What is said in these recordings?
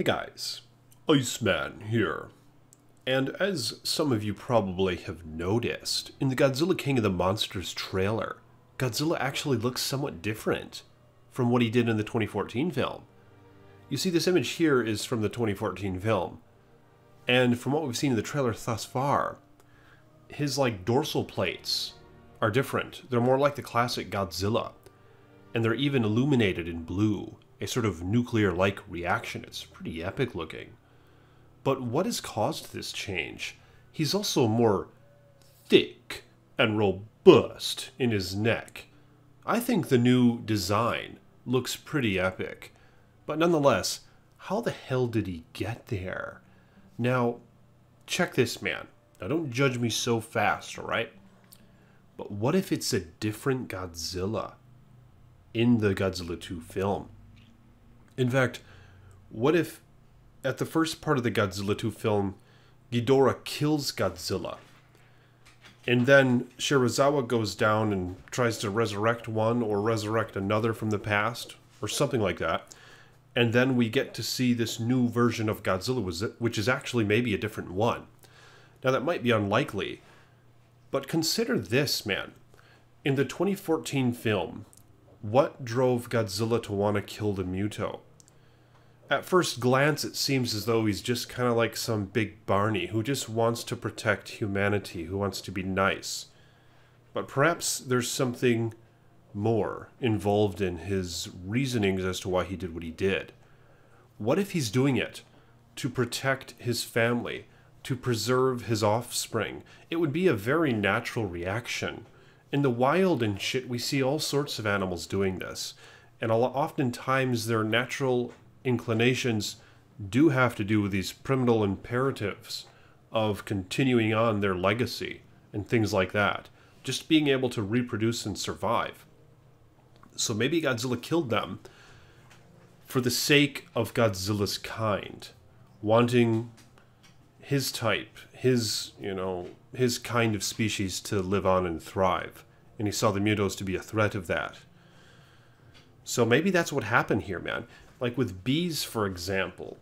Hey guys, Iceman here. And as some of you probably have noticed, in the Godzilla King of the Monsters trailer, Godzilla actually looks somewhat different from what he did in the 2014 film. You see, this image here is from the 2014 film, and from what we've seen in the trailer thus far, his dorsal plates are different. They're more like the classic Godzilla, and they're even illuminated in blue, a sort of nuclear-like reaction. It's pretty epic looking. But what has caused this change? He's also more thick and robust in his neck. I think the new design looks pretty epic. But nonetheless, how the hell did he get there? Now, check this, man. Now, don't judge me so fast, alright? But what if it's a different Godzilla in the Godzilla 2 film? In fact, what if at the first part of the Godzilla 2 film, Ghidorah kills Godzilla, and then Shirazawa goes down and tries to resurrect one or resurrect another from the past, or something like that, and then we get to see this new version of Godzilla, which is actually maybe a different one. Now, that might be unlikely, but consider this, man. In the 2014 film, what drove Godzilla to want to kill the Muto? At first glance, it seems as though he's just kind of like some big Barney who just wants to protect humanity, who wants to be nice. But perhaps there's something more involved in his reasonings as to why he did what he did. What if he's doing it to protect his family, to preserve his offspring? It would be a very natural reaction. In the wild and shit, we see all sorts of animals doing this. And oftentimes their natural inclinations do have to do with these primal imperatives of continuing on their legacy and things like that. Just being able to reproduce and survive. So maybe Godzilla killed them for the sake of Godzilla's kind. Wanting his type, his kind of species to live on and thrive. And he saw the Mutos to be a threat of that. So maybe that's what happened here, man. Like with bees, for example.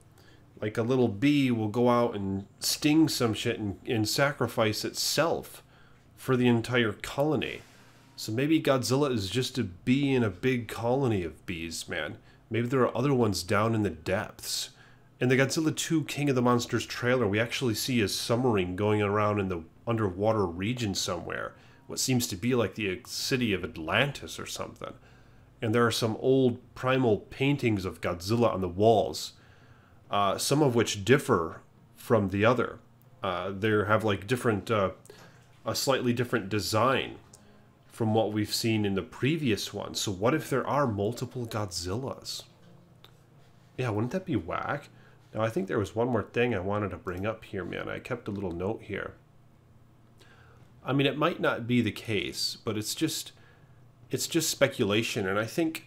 Like a little bee will go out and sting some shit and sacrifice itself for the entire colony. So maybe Godzilla is just a bee in a big colony of bees, man. Maybe there are other ones down in the depths. In the Godzilla 2 King of the Monsters trailer, we actually see a submarine going around in the underwater region somewhere. What seems to be like the city of Atlantis or something. And there are some old primal paintings of Godzilla on the walls, some of which differ from the other. They have a slightly different design from what we've seen in the previous one. So what if there are multiple Godzillas? Yeah, wouldn't that be whack? Now, I think there was one more thing I wanted to bring up here, man. I kept a little note here. I mean, it might not be the case, but it's just speculation, and I think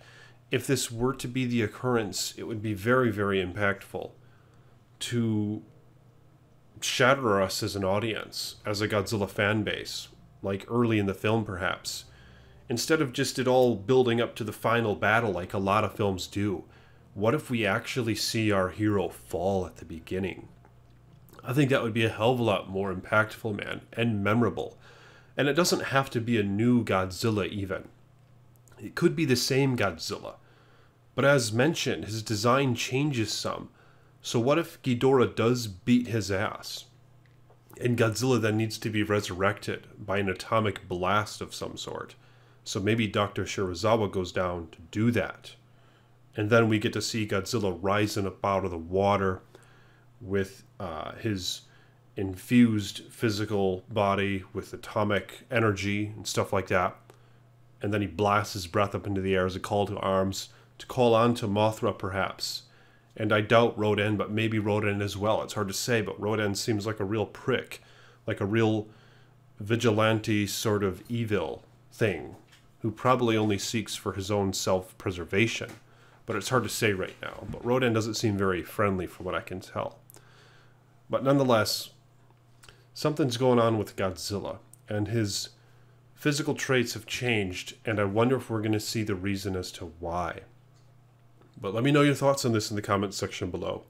if this were to be the occurrence, it would be very, very impactful to shatter us as an audience, as a Godzilla fan base, like early in the film perhaps. Instead of just it all building up to the final battle like a lot of films do, what if we actually see our hero fall at the beginning? I think that would be a hell of a lot more impactful, man, and memorable. And it doesn't have to be a new Godzilla even. It could be the same Godzilla. But as mentioned, his design changes some. So what if Ghidorah does beat his ass? And Godzilla then needs to be resurrected by an atomic blast of some sort. So maybe Dr. Shirazawa goes down to do that. And then we get to see Godzilla rising up out of the water with his infused physical body with atomic energy and stuff like that. And then he blasts his breath up into the air as a call to arms, to call on to Mothra perhaps. And I doubt Rodan, but maybe Rodan as well. It's hard to say, but Rodan seems like a real prick. Like a real vigilante sort of evil thing, who probably only seeks for his own self-preservation. But it's hard to say right now. But Rodan doesn't seem very friendly from what I can tell. But nonetheless, something's going on with Godzilla, and his physical traits have changed, and I wonder if we're going to see the reason as to why. But let me know your thoughts on this in the comments section below.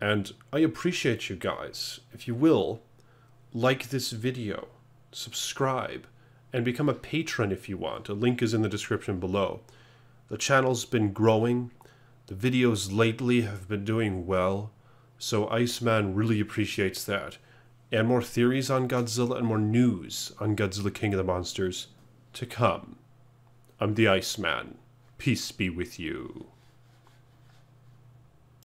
And I appreciate you guys. If you will, like this video, subscribe, and become a patron if you want. A link is in the description below. The channel's been growing. The videos lately have been doing well. So Iceman really appreciates that. And more theories on Godzilla and more news on Godzilla King of the Monsters to come. I'm the Iceman. Peace be with you.